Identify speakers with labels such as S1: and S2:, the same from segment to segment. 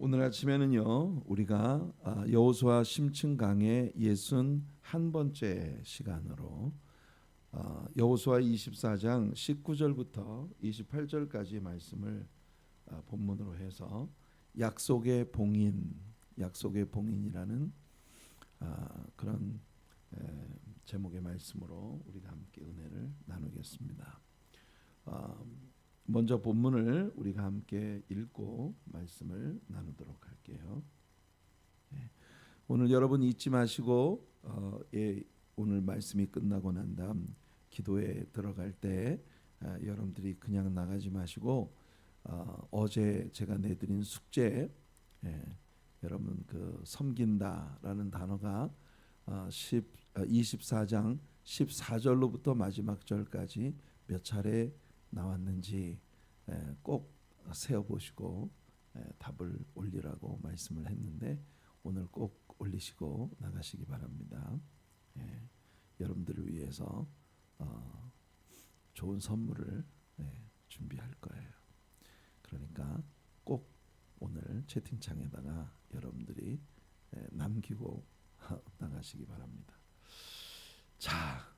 S1: 오늘 아침에는요 우리가 여호수아 심층 강의 61번째 시간으로 여호수아 24장 19절부터 28절까지 말씀을 본문으로 해서 약속의 봉인이라는 그런 제목의 말씀으로 우리가 함께 은혜를 나누겠습니다. 먼저 본문을 우리가 함께 읽고 말씀을 나누도록 할게요. 오늘 여러분 잊지 마시고 오늘 말씀이 끝나고 난 다음 기도에 들어갈 때 여러분들이 그냥 나가지 마시고 어제 제가 내드린 숙제 여러분 그 섬긴다라는 단어가 24장 14절로부터 마지막 절까지 몇 차례 나왔는지 꼭 세어보시고 답을 올리라고 말씀을 했는데 오늘 꼭 올리시고 나가시기 바랍니다. 여러분들을 위해서 좋은 선물을 준비할 거예요. 그러니까 꼭 오늘 채팅창에다가 여러분들이 남기고 나가시기 바랍니다. 자,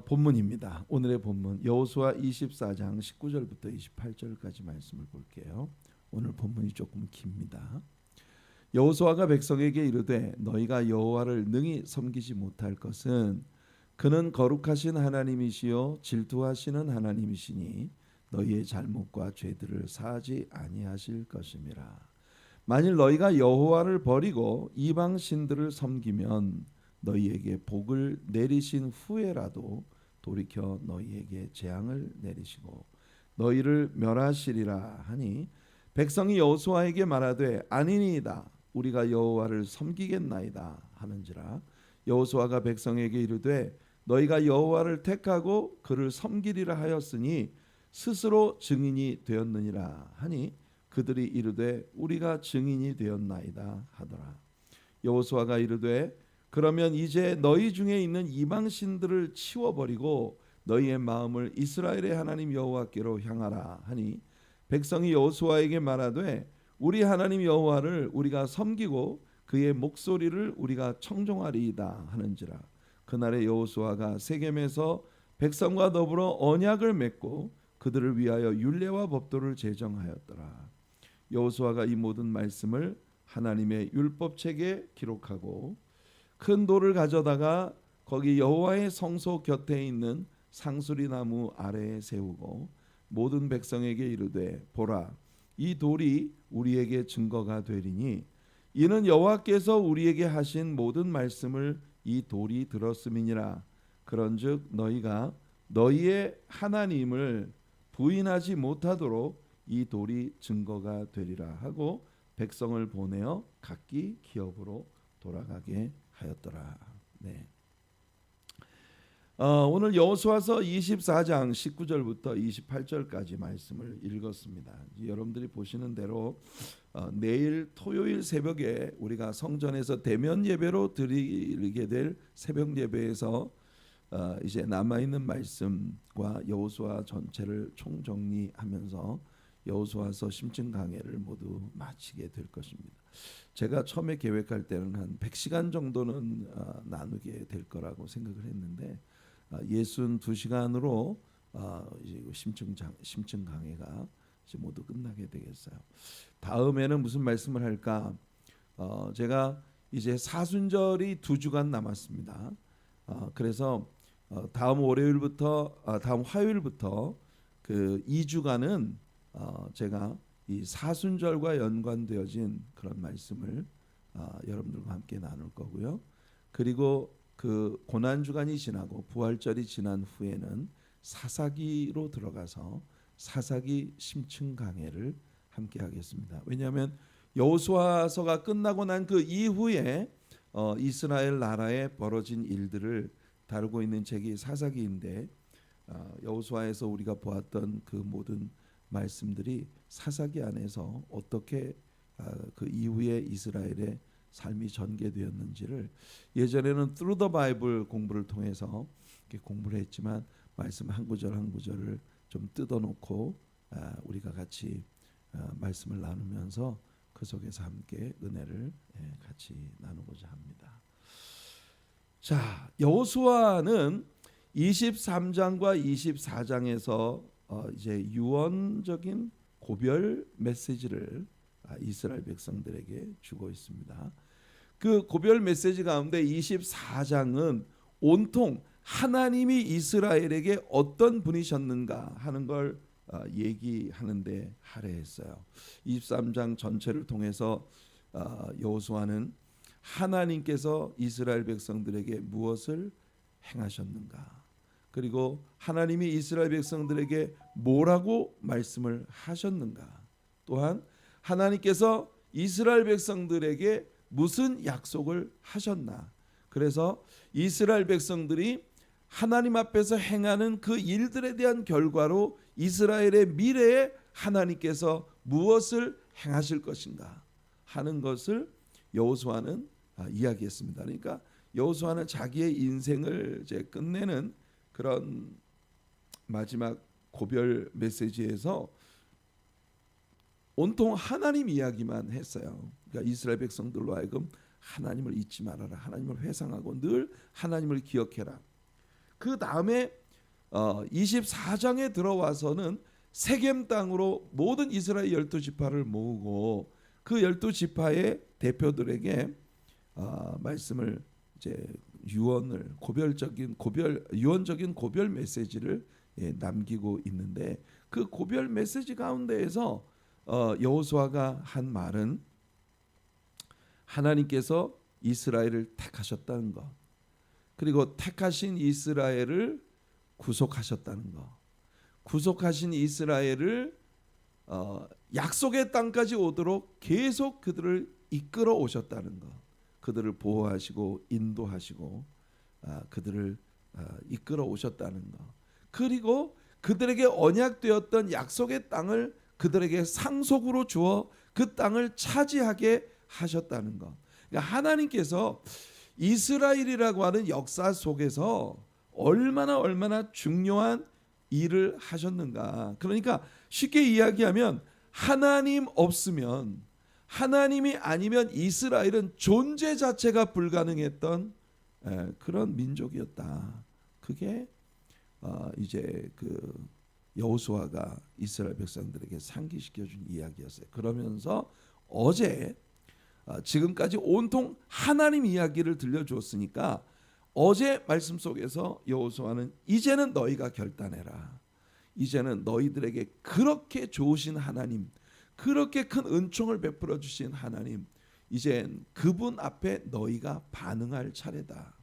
S1: 본문입니다. 오늘의 본문 여호수아 24장 19절부터 28절까지 말씀을 볼게요. 오늘 본문이 조금 깁니다. 여호수아가 백성에게 이르되 너희가 여호와를 능히 섬기지 못할 것은 그는 거룩하신 하나님이시요 질투하시는 하나님이시니 너희의 잘못과 죄들을 사하지 아니하실 것임이라. 만일 너희가 여호와를 버리고 이방 신들을 섬기면 너희에게 복을 내리신 후에라도 돌이켜 너희에게 재앙을 내리시고 너희를 멸하시리라 하니 백성이 여호수아에게 말하되 아니니이다 우리가 여호와를 섬기겠나이다 하는지라. 여호수아가 백성에게 이르되 너희가 여호와를 택하고 그를 섬기리라 하였으니 스스로 증인이 되었느니라 하니 그들이 이르되 우리가 증인이 되었나이다 하더라. 여호수아가 이르되 그러면 이제 너희 중에 있는 이방 신들을 치워버리고 너희의 마음을 이스라엘의 하나님 여호와께로 향하라 하니 백성이 여호수아에게 말하되 우리 하나님 여호와를 우리가 섬기고 그의 목소리를 우리가 청종하리이다 하는지라. 그날에 여호수아가 세겜에서 백성과 더불어 언약을 맺고 그들을 위하여 율례와 법도를 제정하였더라. 여호수아가 이 모든 말씀을 하나님의 율법책에 기록하고 큰 돌을 가져다가 거기 여호와의 성소 곁에 있는 상수리 나무 아래에 세우고 모든 백성에게 이르되 보라 이 돌이 우리에게 증거가 되리니 이는 여호와께서 우리에게 하신 모든 말씀을 이 돌이 들었음이니라. 그런즉 너희가 너희의 하나님을 부인하지 못하도록 이 돌이 증거가 되리라 하고 백성을 보내어 각기 기업으로 돌아가게 하였더라. 오늘 여호수아서 24장 19절부터 28절까지 말씀을 읽었습니다. 여러분들이 보시는 대로 내일 토요일 새벽에 우리가 성전에서 대면 예배로 드리게 될 새벽 예배에서 이제 남아 있는 말씀과 여호수아 전체를 총정리하면서 여호수아서 심층 강해를 모두 마치게 될 것입니다. 제가 처음에 계획할 때는 한 100시간 정도는 나누게 될 거라고 생각을 했는데 62시간으로 이제 심층 강해가 이제 모두 끝나게 되겠어요. 다음에는 무슨 말씀을 할까? 제가 이제 사순절이 2주간 남았습니다. 그래서 다음 화요일부터 그 2주간은 제가 이 사순절과 연관되어진 그런 말씀을 여러분들과 함께 나눌 거고요. 그리고 그 고난주간이 지나고 부활절이 지난 후에는 사사기로 들어가서 사사기 심층 강해를 함께 하겠습니다. 왜냐하면 여호수아서가 끝나고 난 그 이후에 이스라엘 나라에 벌어진 일들을 다루고 있는 책이 사사기인데 여호수아에서 우리가 보았던 그 모든 말씀들이 사사기 안에서 어떻게 그 이후에 이스라엘의 삶이 전개되었는지를 예전에는 Through the Bible 공부를 통해서 이렇게 공부를 했지만 말씀 한 구절 한 구절을 좀 뜯어놓고 우리가 같이 말씀을 나누면서 그 속에서 함께 은혜를 같이 나누고자 합니다. 자, 여호수아는 23장과 24장에서 이제 유언적인 고별 메시지를 이스라엘 백성들에게 주고 있습니다. 그 고별 메시지 가운데 24장은 온통 하나님이 이스라엘에게 어떤 분이셨는가 하는 걸 얘기하는데 할애했어요. 23장 전체를 통해서 여호수아는 하나님께서 이스라엘 백성들에게 무엇을 행하셨는가, 그리고 하나님이 이스라엘 백성들에게 뭐라고 말씀을 하셨는가, 또한 하나님께서 이스라엘 백성들에게 무슨 약속을 하셨나. 그래서 이스라엘 백성들이 하나님 앞에서 행하는 그 일들에 대한 결과로 이스라엘의 미래에 하나님께서 무엇을 행하실 것인가 하는 것을 여호수아는 이야기했습니다. 그러니까 여호수아는 자기의 인생을 이제 끝내는 그런 마지막 고별 메시지에서 온통 하나님 이야기만 했어요. 그러니까 이스라엘 백성들로 하여금 하나님을 잊지 말아라, 하나님을 회상하고 늘 하나님을 기억해라. 그 다음에 24장에 들어와서는 세겜 땅으로 모든 이스라엘 12지파를 모으고 그 12지파의 대표들에게 말씀을 이제 유언적인 고별 메시지를 남기고 있는데, 그 고별 메시지 가운데에서 여호수아가 한 말은 하나님께서 이스라엘을 택하셨다는 것, 그리고 택하신 이스라엘을 구속하셨다는 것, 구속하신 이스라엘을 약속의 땅까지 오도록 계속 그들을 이끌어 오셨다는 것, 그들을 보호하시고 인도하시고 그들을 이끌어 오셨다는 것, 그리고 그들에게 언약되었던 약속의 땅을 그들에게 상속으로 주어 그 땅을 차지하게 하셨다는 것. 그러니까 하나님께서 이스라엘이라고 하는 역사 속에서 얼마나 중요한 일을 하셨는가. 그러니까 쉽게 이야기하면 하나님 없으면, 하나님이 아니면 이스라엘은 존재 자체가 불가능했던 그런 민족이었다. 그게 이제 그 여호수아가 이스라엘 백성들에게 상기시켜준 이야기였어요. 그러면서 어제 지금까지 온통 하나님 이야기를 들려주었으니까 어제 말씀 속에서 여호수아는 이제는 너희가 결단해라. 이제는 너희들에게 그렇게 좋으신 하나님, 그렇게 큰 은총을 베풀어 주신 하나님, 이젠 그분 앞에 너희가 반응할 차례다.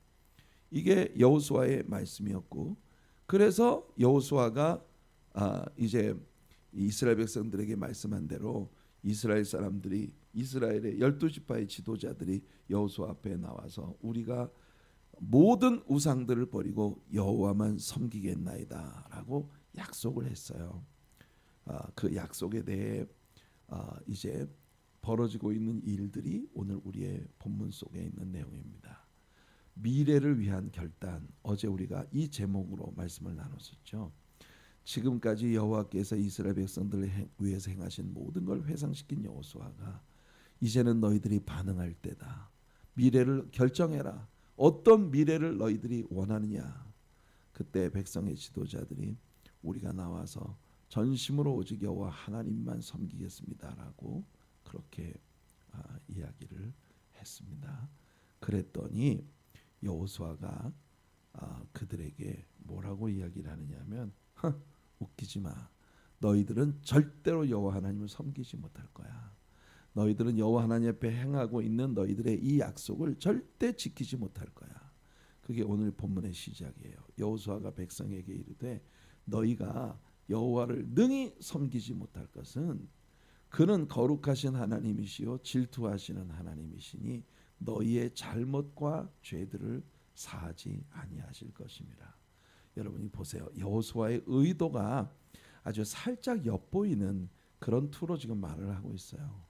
S1: 이게 여호수아의 말씀이었고, 그래서 여호수아가 이제 이스라엘 백성들에게 말씀한 대로 이스라엘 사람들이, 이스라엘의 12지파의 지도자들이 여호수아 앞에 나와서 우리가 모든 우상들을 버리고 여호와만 섬기겠나이다 라고 약속을 했어요. 그 약속에 대해 이제 벌어지고 있는 일들이 오늘 우리의 본문 속에 있는 내용입니다. 미래를 위한 결단, 어제 우리가 이 제목으로 말씀을 나눴었죠. 지금까지 여호와께서 이스라엘 백성들을 위해서 행하신 모든 걸 회상시킨 여호수아가 이제는 너희들이 반응할 때다. 미래를 결정해라. 어떤 미래를 너희들이 원하느냐. 그때 백성의 지도자들이 우리가 나와서 전심으로 오직 여호와 하나님만 섬기겠습니다라고 그렇게 이야기를 했습니다. 그랬더니 여호수아가 그들에게 뭐라고 이야기를 하느냐면 웃기지 마. 너희들은 절대로 여호와 하나님을 섬기지 못할 거야. 너희들은 여호와 하나님 앞에 행하고 있는 너희들의 이 약속을 절대 지키지 못할 거야. 그게 오늘 본문의 시작이에요. 여호수아가 백성에게 이르되 너희가 여호와를 능히 섬기지 못할 것은 그는 거룩하신 하나님이시요 질투하시는 하나님이시니 너희의 잘못과 죄들을 사하지 아니하실 것임이라. 여러분이 보세요. 여호수아의 의도가 아주 살짝 엿보이는 그런 투로 지금 말을 하고 있어요.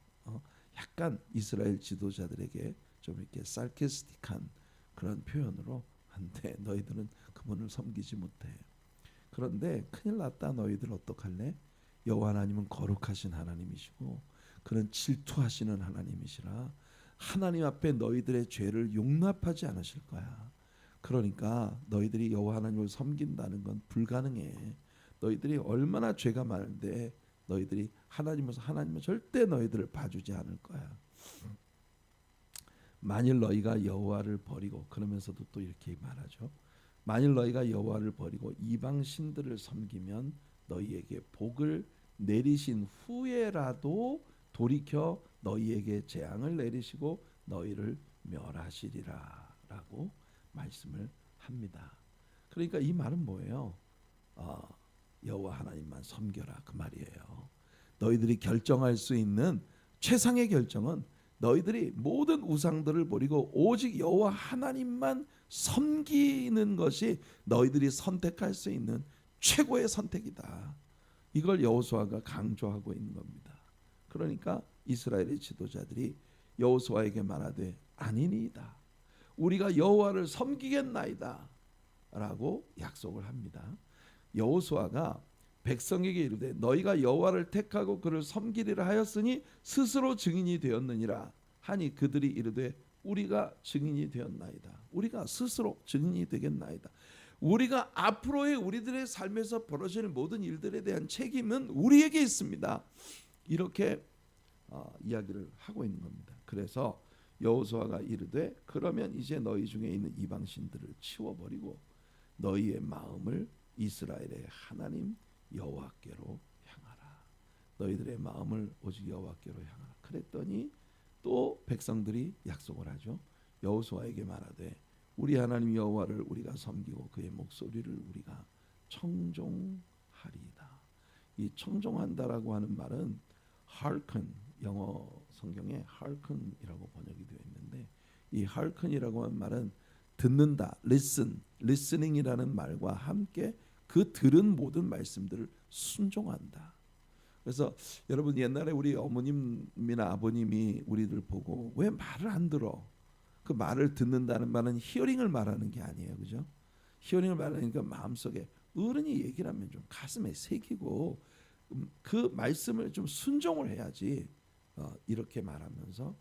S1: 약간 이스라엘 지도자들에게 좀 이렇게 sarcastic한 그런 표현으로 한데 너희들은 그분을 섬기지 못해. 그런데 큰일 났다. 너희들 어떡할래? 여호와 하나님은 거룩하신 하나님이시고 그는 질투하시는 하나님이시라 하나님 앞에 너희들의 죄를 용납하지 않으실 거야. 그러니까 너희들이 여호와 하나님을 섬긴다는 건 불가능해. 너희들이 얼마나 죄가 많은데 너희들이 하나님은 절대 너희들을 봐주지 않을 거야. 만일 너희가 여호와를 버리고, 그러면서도 또 이렇게 말하죠. 만일 너희가 여호와를 버리고 이방 신들을 섬기면 너희에게 복을 내리신 후에라도 돌이켜 너희에게 재앙을 내리시고 너희를 멸하시리라 라고 말씀을 합니다. 그러니까 이 말은 뭐예요? 여호와 하나님만 섬겨라 그 말이에요. 너희들이 결정할 수 있는 최상의 결정은 너희들이 모든 우상들을 버리고 오직 여호와 하나님만 섬기는 것이 너희들이 선택할 수 있는 최고의 선택이다. 이걸 여호수아가 강조하고 있는 겁니다. 그러니까 이스라엘의 지도자들이 여호수아에게 말하되 아니니이다. 우리가 여호와를 섬기겠나이다 라고 약속을 합니다. 여호수아가 백성에게 이르되 너희가 여호와를 택하고 그를 섬기리라 하였으니 스스로 증인이 되었느니라 하니 그들이 이르되 우리가 증인이 되었나이다. 우리가 스스로 증인이 되겠나이다. 우리가 앞으로의 우리들의 삶에서 벌어질 모든 일들에 대한 책임은 우리에게 있습니다. 이렇게 이야기를 하고 있는 겁니다. 그래서 여호수아가 이르되 그러면 이제 너희 중에 있는 이방 신들을 치워버리고 너희의 마음을 이스라엘의 하나님 여호와께로 향하라. 너희들의 마음을 오직 여호와께로 향하라. 그랬더니 또 백성들이 약속을 하죠. 여호수아에게 말하되 우리 하나님 여호와를 우리가 섬기고 그의 목소리를 우리가 청종하리이다. 이 청종한다라고 하는 말은 hearken, 영어 성경에 hearken이라고 번역이 되어 있는데 이 hearken이라고 하는 말은 듣는다, listening이라는 말과 함께 그 들은 모든 말씀들을 순종한다. 그래서 여러분 옛날에 우리 어머님이나 아버님이 우리들 보고 왜 말을 안 들어? 그 말을 듣는다는 말은 히어링을 말하는 게 아니에요, 그죠? 히어링을 말하니까 마음속에 어른이 얘기를 하면 좀 가슴에 새기고 그 말씀을 좀 순종을 해야지. 이렇게 말하면서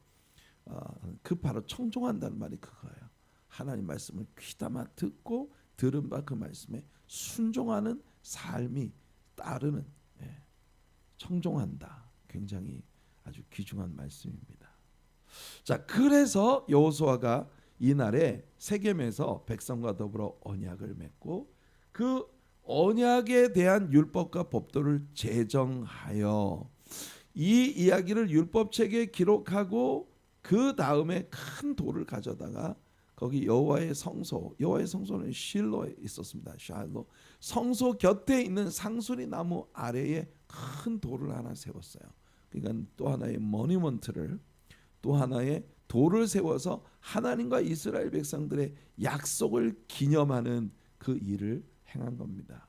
S1: 그 바로 청종한다는 말이 그거예요. 하나님 말씀을 귀담아 듣고 들은 바 그 말씀에 순종하는 삶이 따르는 청종한다. 굉장히 아주 귀중한 말씀입니다. 자, 그래서 여호수아가 이날에 세겜에서 백성과 더불어 언약을 맺고 그 언약에 대한 율법과 법도를 제정하여 이 이야기를 율법책에 기록하고 그 다음에 큰 돌을 가져다가 거기 여호와의 성소는 실로에 있었습니다. 샬로 성소 곁에 있는 상수리 나무 아래에 큰 돌을 하나 세웠어요. 그러니까 또 하나의 모니먼트를 또 하나의 돌을 세워서 하나님과 이스라엘 백성들의 약속을 기념하는 그 일을 행한 겁니다.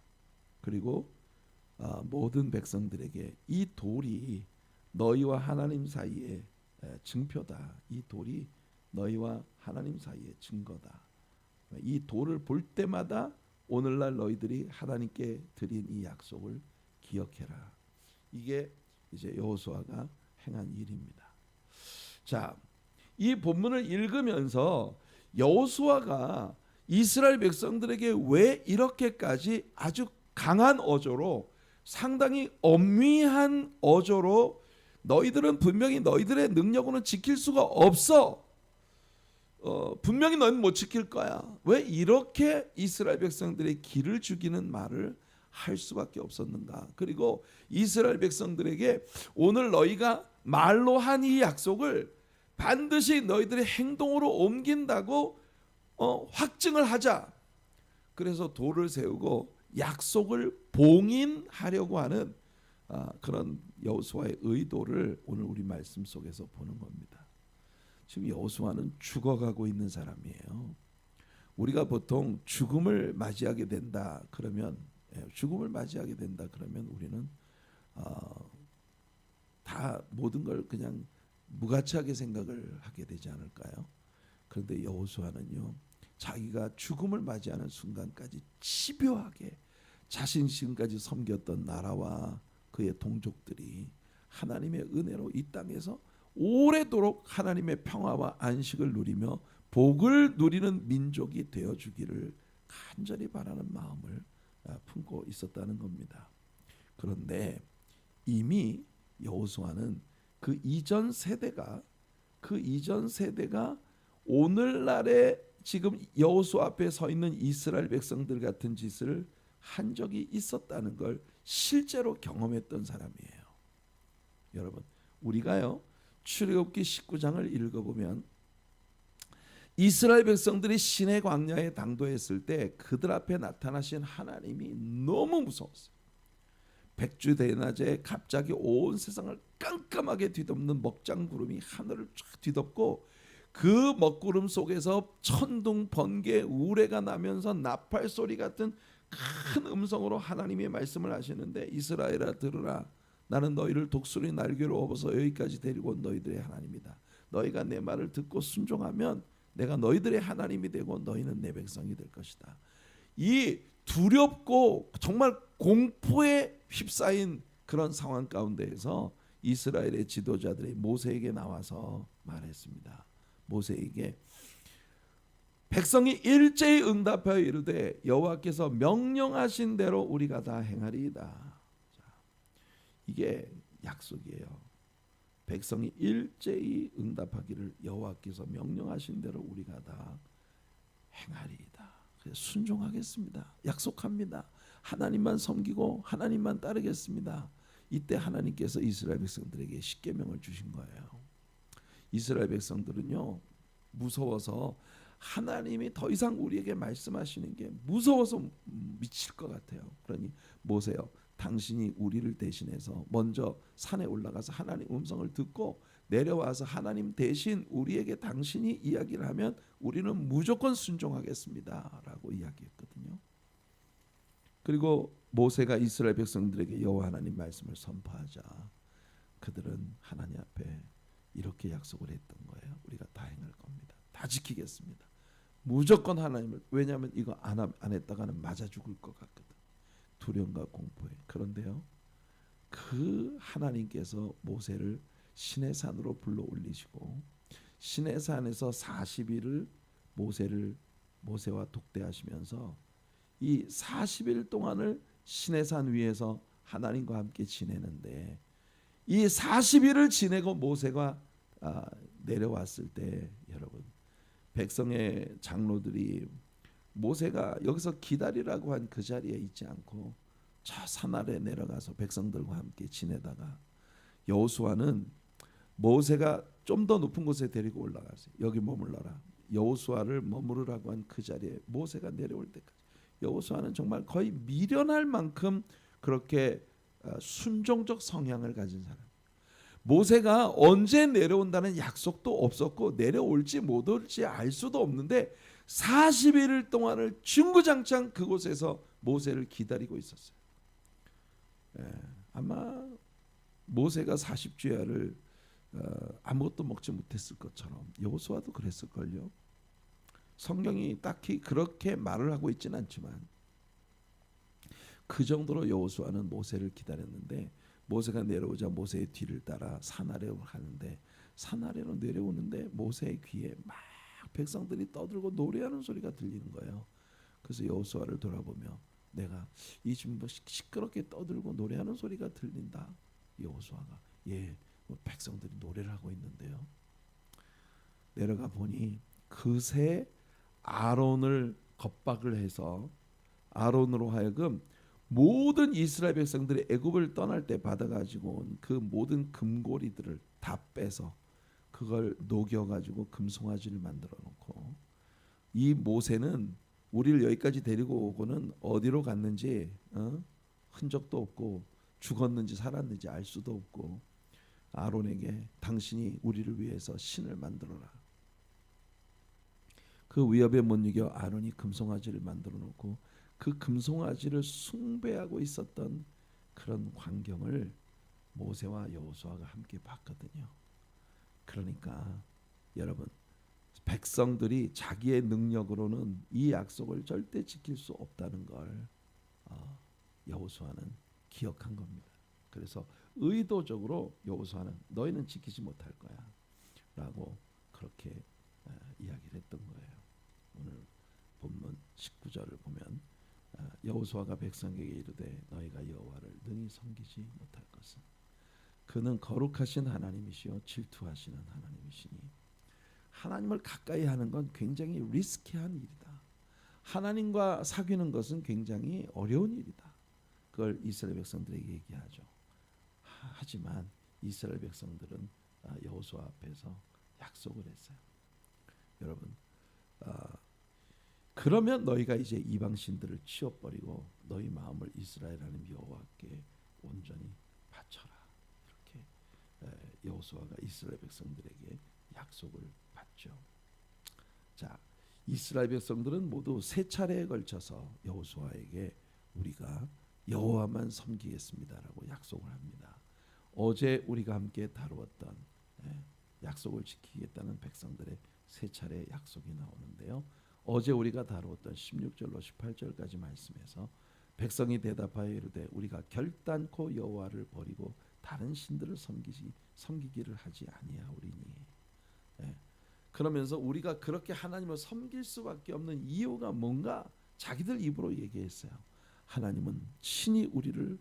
S1: 그리고 모든 백성들에게 이 돌이 너희와 하나님 사이의 증표다. 이 돌이 너희와 하나님 사이의 증거다. 이 돌을 볼 때마다 오늘날 너희들이 하나님께 드린 이 약속을 기억해라. 이게 이제 여호수아가 행한 일입니다. 자, 이 본문을 읽으면서 여호수아가 이스라엘 백성들에게 왜 이렇게까지 아주 강한 어조로 상당히 엄미한 어조로 너희들은 분명히 너희들의 능력으로는 지킬 수가 없어. 분명히 너희는 못 지킬 거야. 왜 이렇게 이스라엘 백성들의 길을 죽이는 말을 할 수밖에 없었는가? 그리고 이스라엘 백성들에게 오늘 너희가 말로 한 이 약속을 반드시 너희들의 행동으로 옮긴다고 확증을 하자. 그래서 돌을 세우고 약속을 봉인하려고 하는 그런 여호수아의 의도를 오늘 우리 말씀 속에서 보는 겁니다. 지금 여호수아는 죽어가고 있는 사람이에요. 우리가 보통 죽음을 맞이하게 된다 그러면 우리는 다 모든 걸 그냥 무가치하게 생각을 하게 되지 않을까요? 그런데 여호수아는요, 자기가 죽음을 맞이하는 순간까지 집요하게 자신 지금까지 섬겼던 나라와 그의 동족들이 하나님의 은혜로 이 땅에서 오래도록 하나님의 평화와 안식을 누리며 복을 누리는 민족이 되어주기를 간절히 바라는 마음을 품고 있었다는 겁니다. 그런데 이미 여호수아는 그 이전 세대가 오늘날에 지금 여호수아 앞에 서 있는 이스라엘 백성들 같은 짓을 한 적이 있었다는 걸 실제로 경험했던 사람이에요. 여러분, 우리가요 출애굽기 19장을 읽어보면 이스라엘 백성들이 시내 광야에 당도했을 때 그들 앞에 나타나신 하나님이 너무 무서웠어요. 백주대낮에 갑자기 온 세상을 깜깜하게 뒤덮는 먹장구름이 하늘을 쫙 뒤덮고 그 먹구름 속에서 천둥 번개 우레가 나면서 나팔 소리 같은 큰 음성으로 하나님의 말씀을 하시는데 이스라엘아 들으라 나는 너희를 독수리 날개로 업어서 여기까지 데리고 온 너희들의 하나님이다. 너희가 내 말을 듣고 순종하면 내가 너희들의 하나님이 되고 너희는 내 백성이 될 것이다. 이 두렵고 정말 공포에 휩싸인 그런 상황 가운데에서 이스라엘의 지도자들이 모세에게 나와서 말했습니다. 모세에게 백성이 일제히 응답하여 이르되 여호와께서 명령하신 대로 우리가 다 행하리이다. 자, 이게 약속이에요. 백성이 일제히 응답하기를 여호와께서 명령하신 대로 우리가 다 행하리이다. 순종하겠습니다. 약속합니다. 하나님만 섬기고 하나님만 따르겠습니다. 이때 하나님께서 이스라엘 백성들에게 십계명을 주신 거예요. 이스라엘 백성들은요 무서워서 하나님이 더 이상 우리에게 말씀하시는 게 무서워서 미칠 것 같아요. 그러니 모세요 당신이 우리를 대신해서 먼저 산에 올라가서 하나님 음성을 듣고 내려와서 하나님 대신 우리에게 당신이 이야기를 하면 우리는 무조건 순종하겠습니다 라고 이야기했거든요. 그리고 모세가 이스라엘 백성들에게 여호와 하나님 말씀을 선포하자 그들은 하나님 앞에 이렇게 약속을 했던 거예요. 우리가 다 행할 겁니다. 다 지키겠습니다. 무조건 하나님을, 왜냐하면 이거 안 했다가는 맞아 죽을 것 같거든. 두려움과 공포에. 그런데요 그 하나님께서 모세를 시내산으로 불러 올리시고 시내산에서 40일을 모세와 독대하시면서 이 40일 동안을 시내산 위에서 하나님과 함께 지내는데 이 40일을 지내고 모세가 내려왔을 때 여러분 백성의 장로들이 모세가 여기서 기다리라고 한 그 자리에 있지 않고 저 산 아래 내려가서 백성들과 함께 지내다가 여호수아는 모세가 좀 더 높은 곳에 데리고 올라갔어요. 여기 머물러라. 여호수아를 머무르라고 한 그 자리에 모세가 내려올 때까지 여호수아는 정말 거의 미련할 만큼 그렇게 순종적 성향을 가진 사람. 모세가 언제 내려온다는 약속도 없었고 내려올지 못 올지 알 수도 없는데 40일 동안을 중구장창 그곳에서 모세를 기다리고 있었어요. 아마 모세가 40주야를 아무것도 먹지 못했을 것처럼 여호수아도 그랬을걸요. 성경이 딱히 그렇게 말을 하고 있지는 않지만 그 정도로 여호수아는 모세를 기다렸는데 모세가 내려오자 모세의 뒤를 따라 산 아래로 가는데 산 아래로 내려오는데 모세의 귀에 막 백성들이 떠들고 노래하는 소리가 들리는 거예요. 그래서 여호수아를 돌아보며 내가 이 지금 뭐 시끄럽게 떠들고 노래하는 소리가 들린다. 여호수아가 뭐 백성들이 노래를 하고 있는데요. 내려가 보니 그새 아론을 겁박을 해서 아론으로 하여금 모든 이스라엘 백성들이 애굽을 떠날 때 받아가지고 온 그 모든 금고리들을 다 빼서 그걸 녹여가지고 금송아지를 만들어 놓고 이 모세는 우리를 여기까지 데리고 오고는 어디로 갔는지 흔적도 없고 죽었는지 살았는지 알 수도 없고 아론에게 당신이 우리를 위해서 신을 만들어라. 그 위협에 못 이겨 아론이 금송아지를 만들어 놓고 그 금송아지를 숭배하고 있었던 그런 광경을 모세와 여호수아가 함께 봤거든요. 그러니까 여러분 백성들이 자기의 능력으로는 이 약속을 절대 지킬 수 없다는 걸 여호수아는 기억한 겁니다. 그래서 의도적으로 여호수아는 너희는 지키지 못할 거야라고 그렇게 이야기를 했던 거예요. 오늘 본문 19절을 보면 여호수아가 백성에게 이르되 너희가 여호와를 능히 섬기지 못할 것은 그는 거룩하신 하나님이시요 질투하시는 하나님이시니 하나님을 가까이 하는 건 굉장히 리스키한 일이다. 하나님과 사귀는 것은 굉장히 어려운 일이다. 그걸 이스라엘 백성들에게 얘기하죠. 하지만 이스라엘 백성들은 여호수아 앞에서 약속을 했어요. 여러분, 그러면 너희가 이제 이방 신들을 치워버리고 너희 마음을 이스라엘 하나님 여호와께 온전히 바쳐라. 이렇게 여호수아가 이스라엘 백성들에게 약속을 받죠. 자, 이스라엘 백성들은 모두 세 차례에 걸쳐서 여호수아에게 우리가 여호와만 섬기겠습니다라고 약속을 합니다. 어제 우리가 함께 다루었던 약속을 지키겠다는 백성들의 세 차례 약속이 나오는데요. 어제 우리가 다루었던 16절로 18절까지 말씀에서 백성이 대답하여 이르되 우리가 결단코 여호와를 버리고 다른 신들을 섬기기를 하지 아니하오리니. 그러면서 우리가 그렇게 하나님을 섬길 수밖에 없는 이유가 뭔가 자기들 입으로 얘기했어요. 하나님은 친히 우리의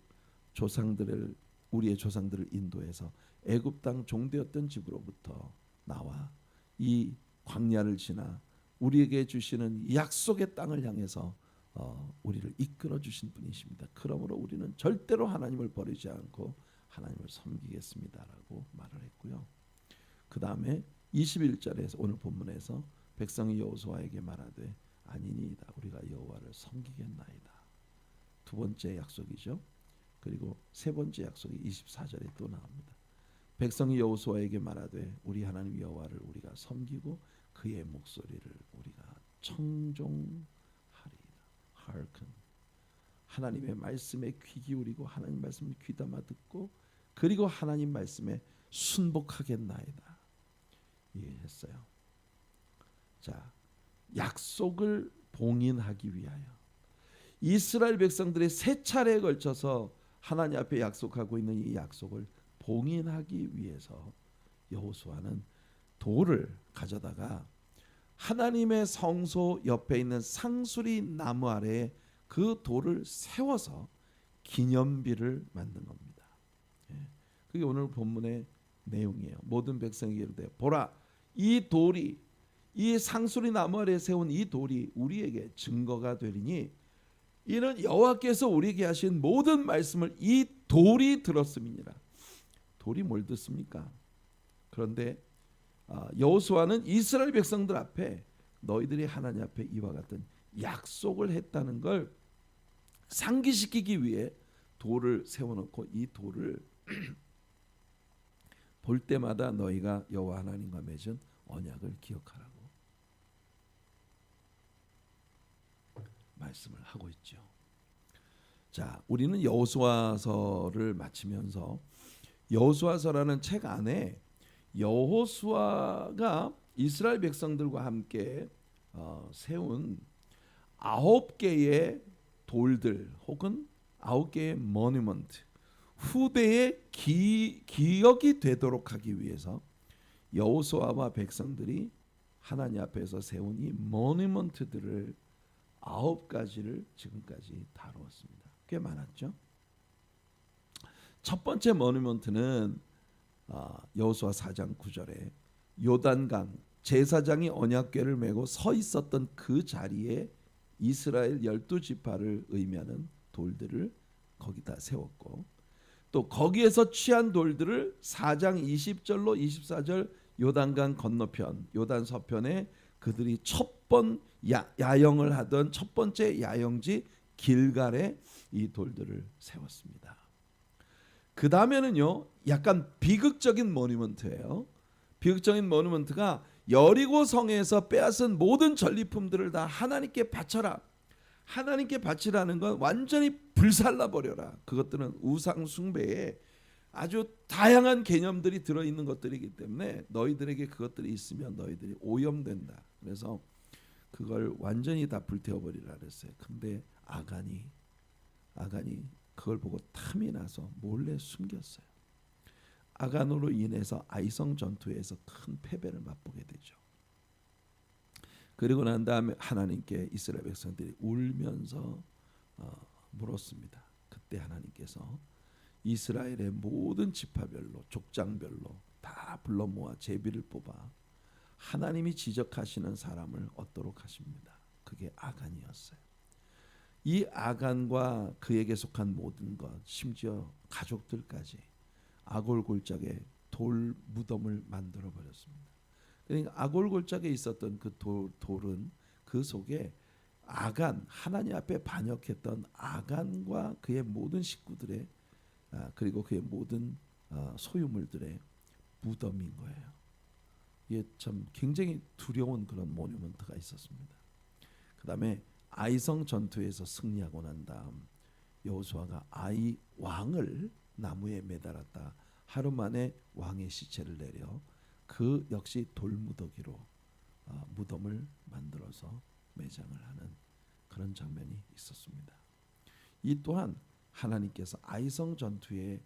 S1: 조상들을 인도해서 애굽 땅 종되었던 집으로부터 나와 이 광야를 지나 우리에게 주시는 약속의 땅을 향해서 우리를 이끌어 주신 분이십니다. 그러므로 우리는 절대로 하나님을 버리지 않고 하나님을 섬기겠습니다라고 말을 했고요. 그 다음에 21절에서 오늘 본문에서 백성이 여호수아에게 말하되 아니니이다 우리가 여호와를 섬기겠나이다. 두 번째 약속이죠. 그리고 세 번째 약속이 24절에 또 나옵니다. 백성이 여호수아에게 말하되 우리 하나님 여호와를 우리가 섬기고 그의 목소리를 우리가 청종하리이다. hearken. 하나님의 말씀에 귀 기울이고 하나님 말씀을 귀담아 듣고 그리고 하나님 말씀에 순복하겠나이다. 이해했어요. 자, 약속을 봉인하기 위하여 이스라엘 백성들의 세 차례에 걸쳐서 하나님 앞에 약속하고 있는 이 약속을 봉인하기 위해서 여호수아는 돌을 가져다가 하나님의 성소 옆에 있는 상수리 나무 아래에 그 돌을 세워서 기념비를 만든 겁니다. 그게 오늘 본문의 내용이에요. 모든 백성에게 이르되 보라 이 돌이 이 상수리 나무 아래에 세운 이 돌이 우리에게 증거가 되리니 이는 여호와께서 우리에게 하신 모든 말씀을 이 돌이 들었음이니라. 돌이 뭘 듣습니까? 그런데 여호수아는 이스라엘 백성들 앞에 너희들이 하나님 앞에 이와 같은 약속을 했다는 걸 상기시키기 위해 돌을 세워놓고 이 돌을 볼 때마다 너희가 여호와 하나님과 맺은 언약을 기억하라고 말씀을 하고 있죠. 자, 우리는 여호수아서를 마치면서 여호수아서라는 책 안에 여호수아가 이스라엘 백성들과 함께 세운 9개의 돌들 혹은 9개의 모니먼트 후대의 기억이 되도록 하기 위해서 여호수아와 백성들이 하나님 앞에서 세운 이 모니먼트들을 9가지를 지금까지 다루었습니다. 꽤 많았죠. 첫 번째 모니먼트는 여호수아 4장 9절에 요단강 제사장이 언약궤를 메고 서 있었던 그 자리에 이스라엘 12지파를 의미하는 돌들을 거기다 세웠고 또 거기에서 취한 돌들을 4장 20절로 24절 요단강 건너편 요단 서편에 그들이 첫 번 야영을 하던 첫 번째 야영지 길갈에 이 돌들을 세웠습니다. 그 다음에는요 약간 비극적인 모니먼트예요. 비극적인 모니먼트가 여리고 성에서 빼앗은 모든 전리품들을 다 하나님께 바쳐라. 하나님께 바치라는 건 완전히 불살라 버려라. 그것들은 우상 숭배에 아주 다양한 개념들이 들어있는 것들이기 때문에 너희들에게 그것들이 있으면 너희들이 오염된다. 그래서 그걸 완전히 다 불태워버리라 그랬어요. 근데 아간이 그걸 보고 탐이 나서 몰래 숨겼어요. 아간으로 인해서 아이성 전투에서 큰 패배를 맛보게 되죠. 그리고 난 다음에 하나님께 이스라엘 백성들이 울면서 물었습니다. 그때 하나님께서 이스라엘의 모든 지파별로 족장별로 다 불러 모아 제비를 뽑아 하나님이 지적하시는 사람을 얻도록 하십니다. 그게 아간이었어요. 이 아간과 그에게 속한 모든 것, 심지어 가족들까지 아골골짝에 돌 무덤을 만들어 버렸습니다. 그러니까 아골골짝에 있었던 그 돌은 그 속에 아간, 하나님 앞에 반역했던 아간과 그의 모든 식구들의 그리고 그의 모든 소유물들의 무덤인 거예요. 이게 참 굉장히 두려운 그런 모뉴먼트가 있었습니다. 그 다음에 아이성 전투에서 승리하고 난 다음 여호수아가 아이 왕을 나무에 매달았다. 하루 만에 왕의 시체를 내려 그 역시 돌무더기로 무덤을 만들어서 매장을 하는 그런 장면이 있었습니다. 이 또한 하나님께서 아이성 전투의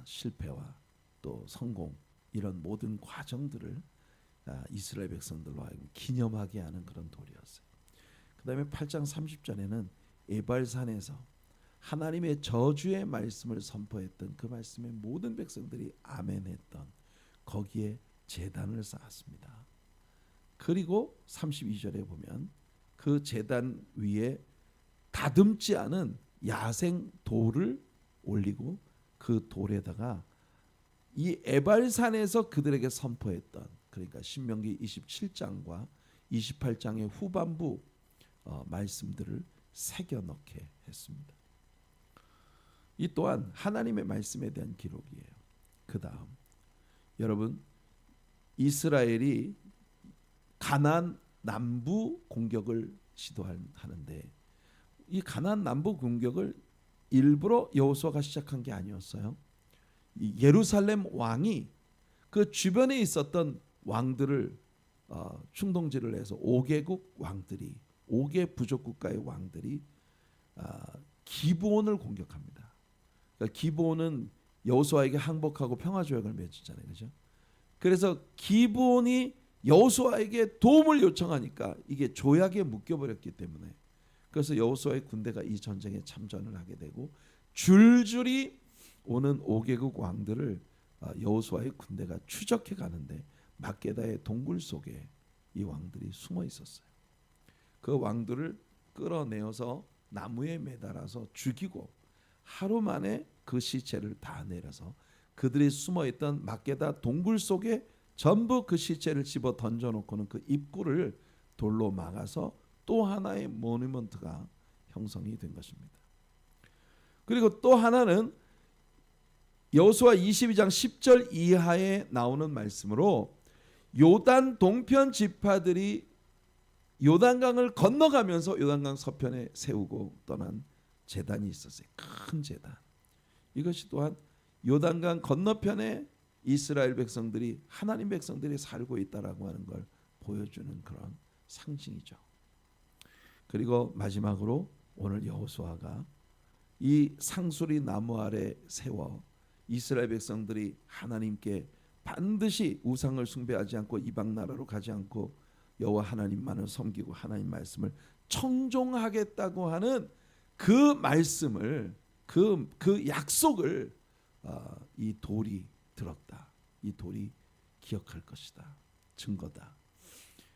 S1: 실패와 또 성공 이런 모든 과정들을 이스라엘 백성들로 하여금 기념하게 하는 그런 돌이었어요. 그 다음에 8장 30절에는 에발산에서 하나님의 저주의 말씀을 선포했던 그 말씀에 모든 백성들이 아멘했던 거기에 제단을 쌓았습니다. 그리고 32절에 보면 그 제단 위에 다듬지 않은 야생 돌을 올리고 그 돌에다가 이 에발산에서 그들에게 선포했던 그러니까 신명기 27장과 28장의 후반부 말씀들을 새겨 넣게 했습니다. 이 또한 하나님의 말씀에 대한 기록이에요. 그 다음 여러분 이스라엘이 가나안 남부 공격을 시도하는데 이 가나안 남부 공격을 일부러 여호수아가 시작한 게 아니었어요. 이 예루살렘 왕이 그 주변에 있었던 왕들을 충동지를 해서 5개국 왕들이 5개 부족 국가의 왕들이 기브온을 공격합니다. 그러니까 기브온은 여호수아에게 항복하고 평화조약을 맺었잖아요, 그렇죠? 그래서 기브온이 여호수아에게 도움을 요청하니까 이게 조약에 묶여버렸기 때문에 그래서 여호수아의 군대가 이 전쟁에 참전을 하게 되고 줄줄이 오는 5개국 왕들을 여호수아의 군대가 추적해 가는데 막게다의 동굴 속에 이 왕들이 숨어 있었어요. 그 왕들을 끌어내어서 나무에 매달아서 죽이고 하루 만에 그 시체를 다 내려서 그들이 숨어있던 막게다 동굴 속에 전부 그 시체를 집어 던져놓고는 그 입구를 돌로 막아서 또 하나의 모뉴먼트가 형성이 된 것입니다. 그리고 또 하나는 여호수아 22장 10절 이하에 나오는 말씀으로 요단 동편 지파들이 요단강을 건너가면서 요단강 서편에 세우고 떠난 제단이 있었어요. 큰 제단. 이것이 또한 요단강 건너편에 이스라엘 백성들이 하나님 백성들이 살고 있다라고 하는 걸 보여주는 그런 상징이죠. 그리고 마지막으로 오늘 여호수아가 이 상수리 나무 아래 세워 이스라엘 백성들이 하나님께 반드시 우상을 숭배하지 않고 이방 나라로 가지 않고 여호와 하나님만을 섬기고 하나님 말씀을 청종하겠다고 하는 그 말씀을 그 약속을 이 돌이 들었다. 이 돌이 기억할 것이다. 증거다.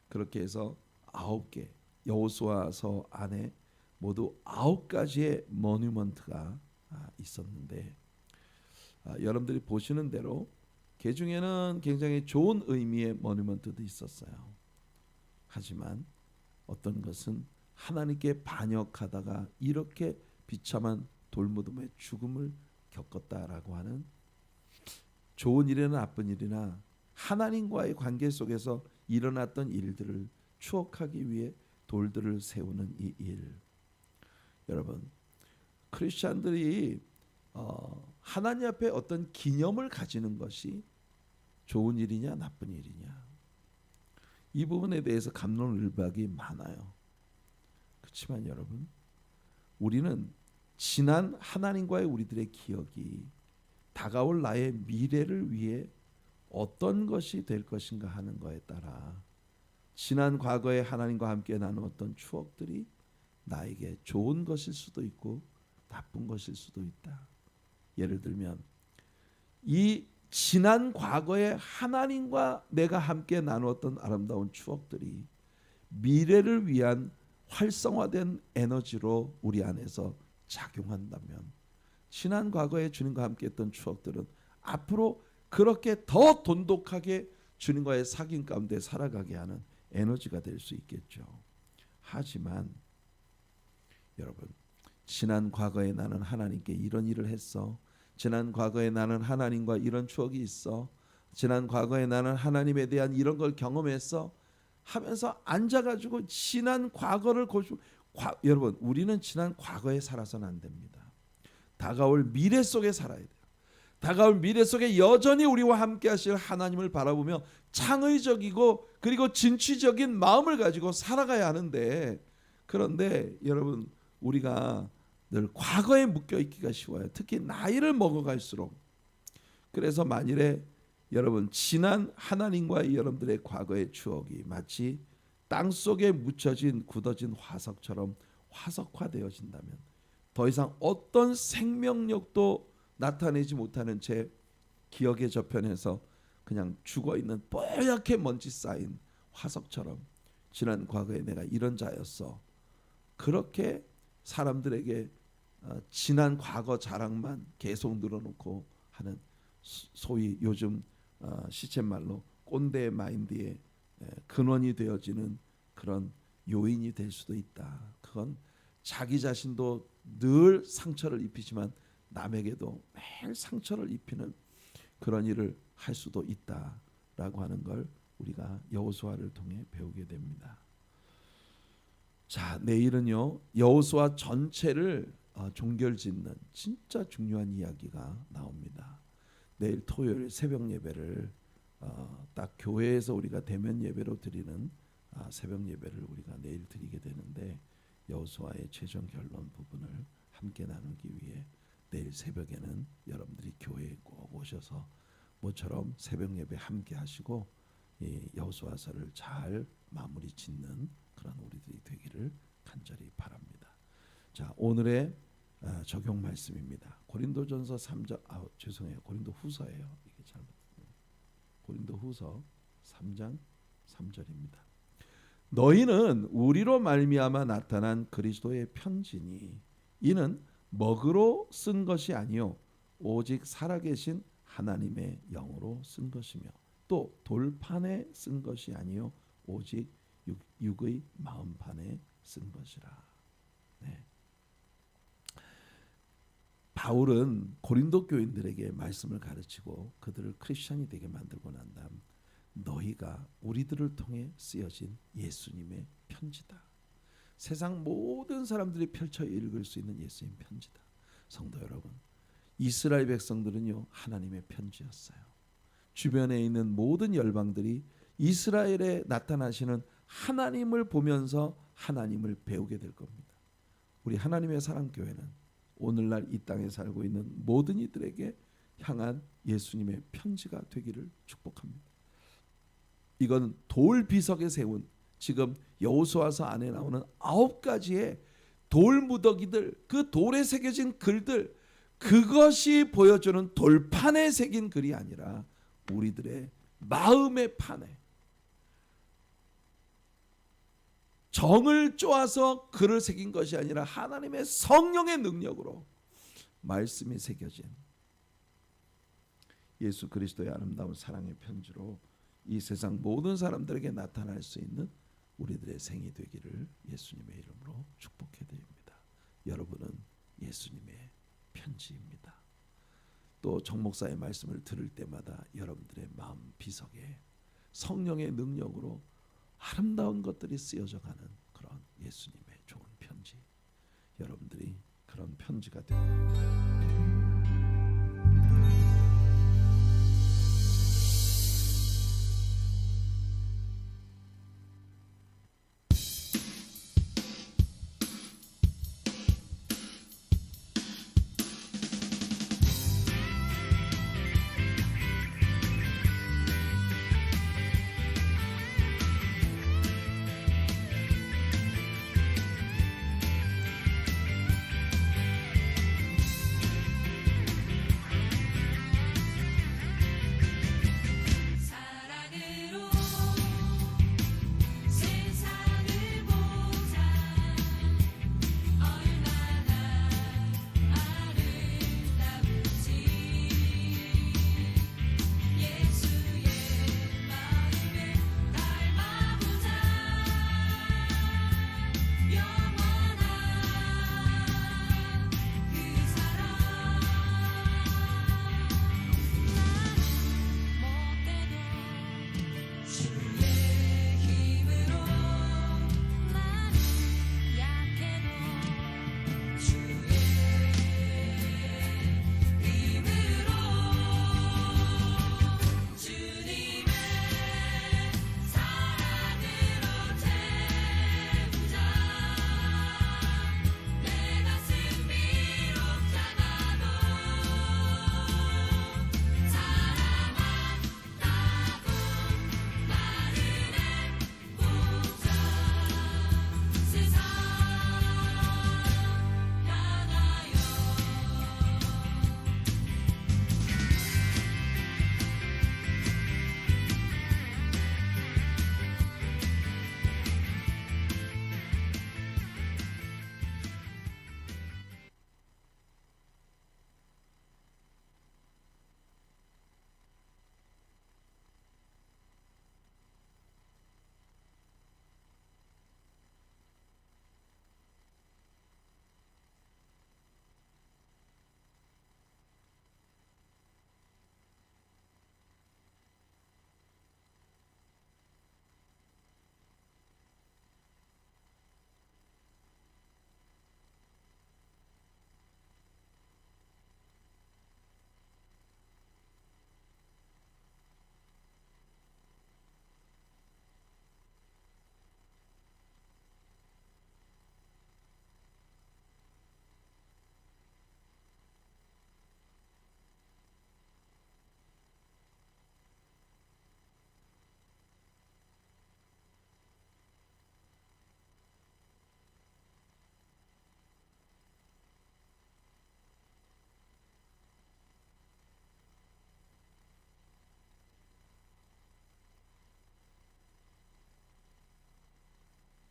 S1: 그렇게 해서 9개 여호수아서 안에 모두 9가지의 모뉴먼트가 있었는데 여러분들이 보시는 대로 그 중에는 굉장히 좋은 의미의 모뉴먼트도 있었어요. 하지만 어떤 것은 하나님께 반역하다가 이렇게 비참한 돌무덤의 죽음을 겪었다라고 하는 좋은 일이나 나쁜 일이나 하나님과의 관계 속에서 일어났던 일들을 추억하기 위해 돌들을 세우는 이 일. 여러분 크리스찬들이 하나님 앞에 어떤 기념을 가지는 것이 좋은 일이냐 나쁜 일이냐 이 부분에 대해서 갑론을박이 많아요. 그렇지만 여러분 우리는 지난 하나님과의 우리들의 기억이 다가올 나의 미래를 위해 어떤 것이 될 것인가 하는 것에 따라 지난 과거에 하나님과 함께 나누었던 추억들이 나에게 좋은 것일 수도 있고 나쁜 것일 수도 있다. 예를 들면 이 지난 과거에 하나님과 내가 함께 나누었던 아름다운 추억들이 미래를 위한 활성화된 에너지로 우리 안에서 작용한다면 지난 과거에 주님과 함께했던 추억들은 앞으로 그렇게 더 돈독하게 주님과의 사귐 가운데 살아가게 하는 에너지가 될 수 있겠죠. 하지만 여러분, 지난 과거에 나는 하나님께 이런 일을 했어. 지난 과거에 나는 하나님과 이런 추억이 있어. 지난 과거에 나는 하나님에 대한 이런 걸 경험했어. 하면서 앉아가지고 지난 과거를 여러분, 우리는 지난 과거에 살아서는 안 됩니다. 다가올 미래 속에 살아야 돼요. 다가올 미래 속에 여전히 우리와 함께 하실 하나님을 바라보며 창의적이고 그리고 진취적인 마음을 가지고 살아가야 하는데, 그런데 여러분, 우리가 늘 과거에 묶여 있기가 쉬워요. 특히 나이를 먹어갈수록. 그래서 만일에 여러분 지난 하나님과 여러분들의 과거의 추억이 마치 땅속에 묻혀진 굳어진 화석처럼 화석화되어진다면 더 이상 어떤 생명력도 나타내지 못하는 제 기억의 저편에서 그냥 죽어있는 뽀얗게 먼지 쌓인 화석처럼 지난 과거에 내가 이런 자였어. 그렇게 사람들에게 지난 과거 자랑만 계속 늘어놓고 하는, 소위 요즘 시쳇말로 꼰대 마인드의 근원이 되어지는 그런 요인이 될 수도 있다. 그건 자기 자신도 늘 상처를 입히지만 남에게도 매일 상처를 입히는 그런 일을 할 수도 있다라고 하는 걸 우리가 여호수아를 통해 배우게 됩니다. 자, 내일은요 여호수아 전체를 종결짓는 진짜 중요한 이야기가 나옵니다. 내일 토요일 새벽 예배를 딱 교회에서 우리가 대면 예배로 드리는 새벽 예배를 우리가 내일 드리게 되는데, 여호수아의 최종 결론 부분을 함께 나누기 위해 내일 새벽에는 여러분들이 교회에 꼭 오셔서 모처럼 새벽 예배 함께 하시고 이 여호수아서를 잘 마무리 짓는 그런 우리들이 되기를 간절히 바랍니다. 자, 오늘의 적용 말씀입니다. 고린도전서 3장 죄송해요. 고린도후서예요. 이게 잘못. 고린도후서 3장 3절입니다. 너희는 우리로 말미암아 나타난 그리스도의 편지니 이는 먹으로 쓴 것이 아니요 오직 살아계신 하나님의 영으로 쓴 것이며 또 돌판에 쓴 것이 아니요 오직 육의 마음판에 쓴 것이라. 네. 바울은 고린도 교인들에게 말씀을 가르치고 그들을 크리스천이 되게 만들고 난 다음 너희가 우리들을 통해 쓰여진 예수님의 편지다. 세상 모든 사람들이 펼쳐 읽을 수 있는 예수님 편지다. 성도 여러분, 이스라엘 백성들은요 하나님의 편지였어요. 주변에 있는 모든 열방들이 이스라엘에 나타나시는 하나님을 보면서 하나님을 배우게 될 겁니다. 우리 하나님의 사랑교회는 오늘날 이 땅에 살고 있는 모든 이들에게 향한 예수님의 편지가 되기를 축복합니다. 이건 돌 비석에 세운 지금 여호수아서 안에 나오는 9가지의 돌 무더기들, 그 돌에 새겨진 글들, 그것이 보여주는 돌판에 새긴 글이 아니라 우리들의 마음의 판에 정을 쪼아서 글을 새긴 것이 아니라 하나님의 성령의 능력으로 말씀이 새겨진 예수 그리스도의 아름다운 사랑의 편지로 이 세상 모든 사람들에게 나타날 수 있는 우리들의 생이 되기를 예수님의 이름으로 축복해 드립니다. 여러분은 예수님의 편지입니다. 또 정목사의 말씀을 들을 때마다 여러분들의 마음 비석에 성령의 능력으로 아름다운 것들이 쓰여져 가는 그런 예수님의 좋은 편지, 여러분들이 그런 편지가 되고